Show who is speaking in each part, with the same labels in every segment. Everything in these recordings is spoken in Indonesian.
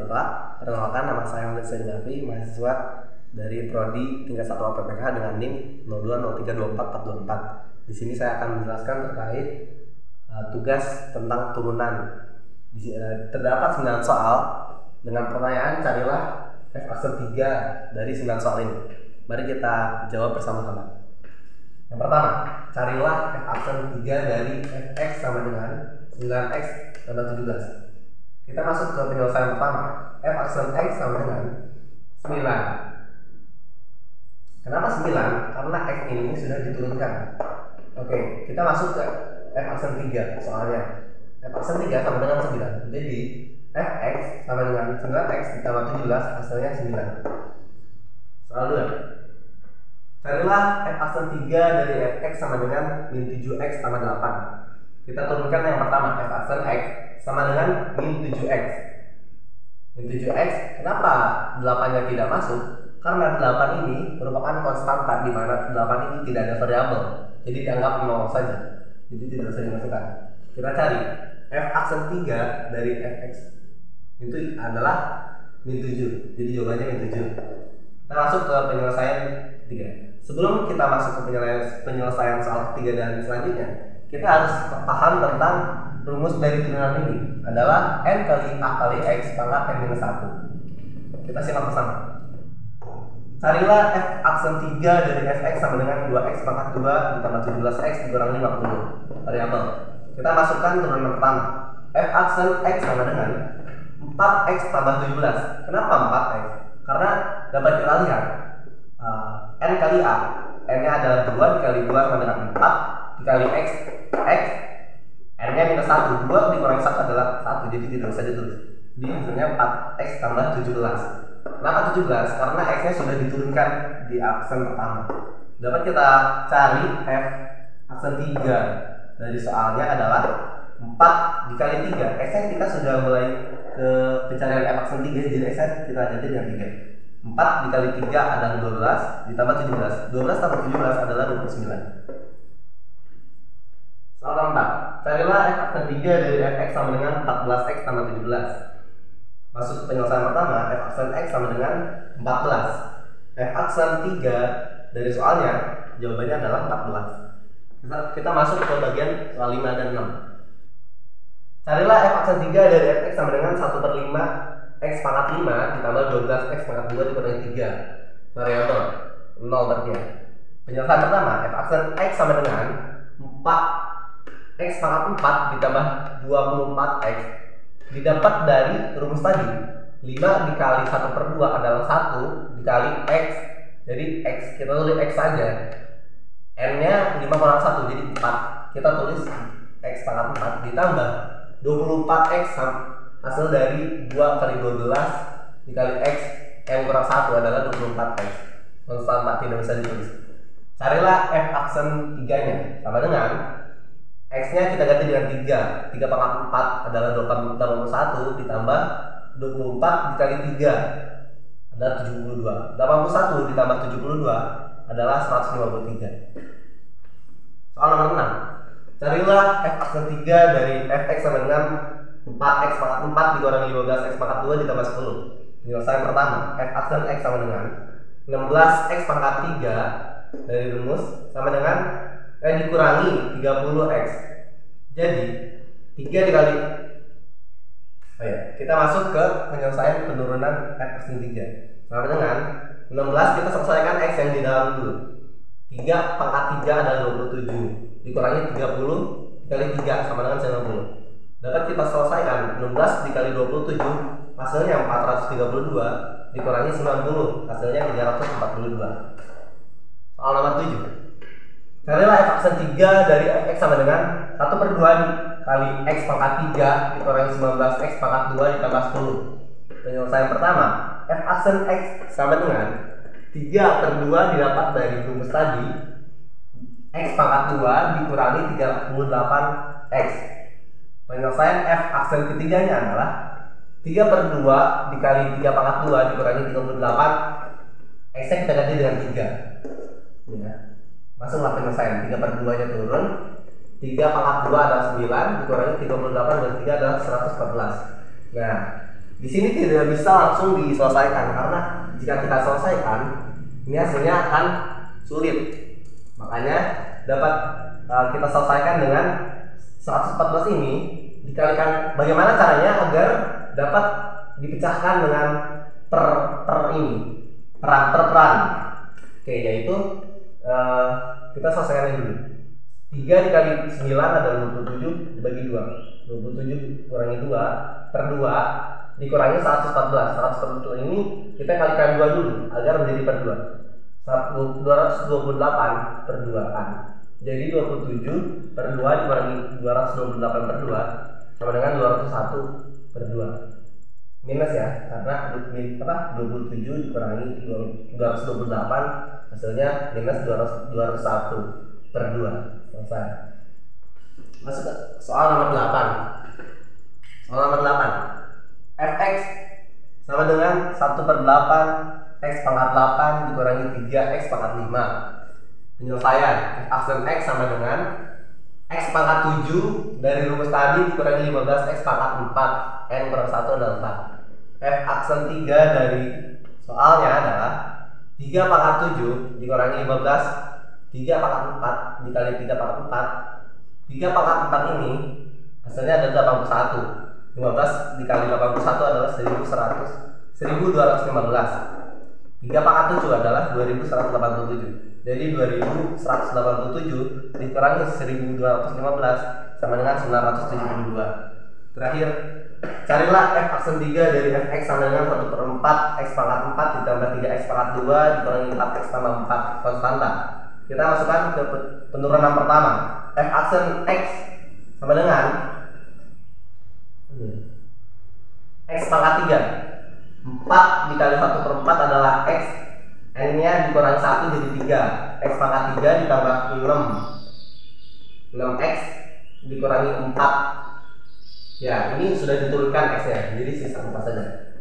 Speaker 1: Bapak. Perkenalkan, nama saya Hamid Saidafri, mahasiswa dari Prodi tingkat 1 APPK dengan NIM 0203244424. Di sini saya akan menjelaskan terkait tugas tentang turunan. Terdapat 9 soal dengan pertanyaan carilah f aksen 3 dari 9 soal ini. Mari kita jawab bersama-sama. Yang pertama, carilah f aksen 3 dari fx sama dengan 9x tambah 17. Kita masuk ke penyelesaian pertama. F aksen x sama dengan 9. Kenapa 9? Karena x ini sudah diturunkan. Oke, kita masuk ke f aksen 3 soalnya. F aksen 3 sama dengan 9. Jadi fx sama dengan 9x ditambah 17 hasilnya 9. Soal 2. Carilah f aksen 3 dari fx sama dengan min 7x tambah 8. Kita turunkan yang pertama, f aksen x sama dengan min 7x. Min 7x, kenapa 8-nya tidak masuk? Karena 8 ini merupakan konstanta, di mana 8 ini tidak ada variabel. Jadi dianggap 0 saja. Jadi tidak usah dimasukkan. Kita cari f aksen 3 dari fx. Itu adalah min 7. Jadi jawabannya min 7. Kita masuk ke penyelesaian ketiga. Sebelum kita masuk ke penyelesaian soal ketiga dan selanjutnya, kita harus paham tentang rumus dari turunan ini adalah n kali a kali x pangkat n minus 1. Kita simak bersama. Carilah f aksen 3 dari fx sama dengan 2x pangkat 2 ditambah 17x dikurangi 50 variabel. Kita masukkan turunan pertama. F aksen x sama dengan 4x tambah 17. Kenapa 4x? Karena dapat kita lihat n kali a, n-nya adalah 2 dikali 2 sama dengan 4 dikali x n-nya minus 1, 2 dikurangi 1 adalah 1, jadi tidak usah ditulis. Di hasilnya 4x tambah 17. Kenapa 17? Karena x-nya sudah diturunkan di aksen pertama. Dapat kita cari f aksen 3 dari soalnya adalah 4 dikali 3. X-nya kita sudah mulai ke pencarian f aksen 3, jadi x-nya kita ganti dengan 3. 4 dikali 3 adalah 12 ditambah 17. 12 tambah 17 adalah 29. Soal keempat, carilah f aksen 3 dari fx sama dengan 14x tambah 17. Masuk ke penyelesaian pertama, f aksen x sama dengan 14. F aksen 3 dari soalnya, jawabannya adalah 14. Kita masuk ke bagian soal 5 dan 6. Carilah f aksen 3 dari fx sama dengan 1/5 x pangkat 5 ditambah 12x pangkat 2 dikurangi 3 variabel 0 berarti. Penyelesaian pertama, f aksen x sama dengan 4x pangkat 4 ditambah 24x didapat dari rumus tadi. 5 dikali 1/2 adalah 1 dikali x. Jadi x, kita tulis x saja. N nya 5 kurang 1 jadi 4. Kita tulis x pangkat 4 ditambah 24x hasil dari 2 kali 12 dikali x n kurang 1 adalah 24x. Konstanta tidak bisa ditulis. Carilah f aksen 3-nya sama dengan x-nya kita ganti dengan 3. 3 pangkat 4 adalah 81 ditambah 24 dikali 3 adalah 72. 81 ditambah 72 adalah 153. Soal nomor 6. Carilah f aksen 3 dari fx sama dengan 4x pangkat 4 dikurangi 15x pangkat 2 ditambah 10. Penyelesaian pertama, f aksen x sama dengan 16x pangkat 3 dari rumus sama dengan dikurangi 30x. Jadi 3 dikali kita masuk ke penyelesaian penurunan f aksen 3 sama dengan 16 kita selesaikan x yang di dalam dulu. 3 pangkat 3 adalah 27 dikurangi 30 dikali 3 sama dengan 90. Dapat kita selesaikan 16 dikali 27 hasilnya 432 dikurangi 90 hasilnya 342. Soal nomor 7. Carilah f aksen 3 dari fx sama dengan 1/2 kali x pangkat 3 dikurangi 19x pangkat 2 ditambah 10. Penyelesaian pertama, f aksen x sama dengan 3/2 didapat dari rumus tadi x pangkat 2 dikurangi 38x. Penyelesaian f aksen ketiganya adalah 3/2 dikali 3 pangkat 2 dikurangi 38. X-nya kita ganti dengan 3 ya. Masuklah penyelesaian. 3/2 nya turun, 3 pangkat 2 adalah 9 dikurangi 38 dan 3 adalah 114. Nah, Di sini tidak bisa langsung diselesaikan karena jika kita selesaikan, ini hasilnya akan sulit. Makanya dapat kita selesaikan dengan 114 ini dikalikan, bagaimana caranya agar dapat dipecahkan dengan per peran. Oke, yaitu kita selesaikan dulu. 3 dikali 9 adalah 27 dibagi 2. 27 kurangi 2 per 2 dikurangi 114. 114 ini kita kalikan 2 dulu agar menjadi per 2. 228 per 2 kan. Jadi 27 per 2 dikurangi 228 per 2 sama dengan 201 per 2. Minus ya, karena 27 dikurangi 228 hasilnya minus 201 per 2. Selesai. Masuk ke soal nomor 8. Soal nomor 8. Fx sama dengan 1/8 x pangkat 8 dikurangi 3 x pangkat 5. Penyelesaian aksen x sama dengan x pangkat 7 dari rumus tadi dikurangi 15 x pangkat 4 n kurang 1 adalah 4. F aksen 3 dari soalnya adalah 3 pangkat 7 dikurangi 15 3 pangkat 4 dikali 3 pangkat 4. 3 pangkat 4 ini hasilnya adalah 81. 15 dikali 81 adalah 1215. 3 pangkat 7 adalah 2187. Jadi 2187 dikurangi 1215 sama dengan 972. Terakhir, carilah f aksen 3 dari fx sama dengan 1/4 x pangkat 4 ditambah 3 x pangkat 2 dikurangi 4 x tambah 4 konstanta. Kita masukkan ke penurunan pertama. F aksen x sama dengan x pangkat 3. 4 dikali 1/4 adalah x. N nya dikurangi 1 jadi 3. X pangkat 3 ditambah 6. 6x dikurangi 4. Ya, ini sudah diturunkan x nya, jadi sisa 4 saja.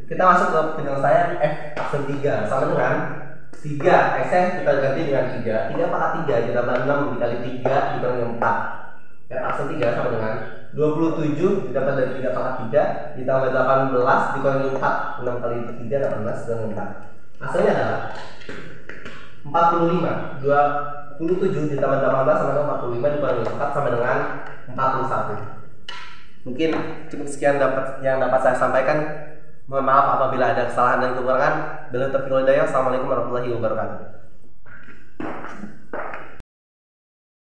Speaker 1: Kita masuk ke penyelesaian f aksen 3 sama dengan 3 x nya kita ganti dengan 3. 3 pangkat 3 ditambah 6 dikali 3 dikurangi 4. F aksen 3 sama dengan 27 didapat dari 3 pangkat 3 ditambah 18 dikurangi 4. 6 kali 3 18 dikurangi 4. Hasilnya adalah 45. 27 ditambah 18 sama dengan 45 dikurangi 4 sama dengan 41. Mungkin cukup sekian yang dapat saya sampaikan. Mohon maaf apabila ada kesalahan dan kekurangan. Bila terpilih daya. Assalamualaikum warahmatullahi wabarakatuh.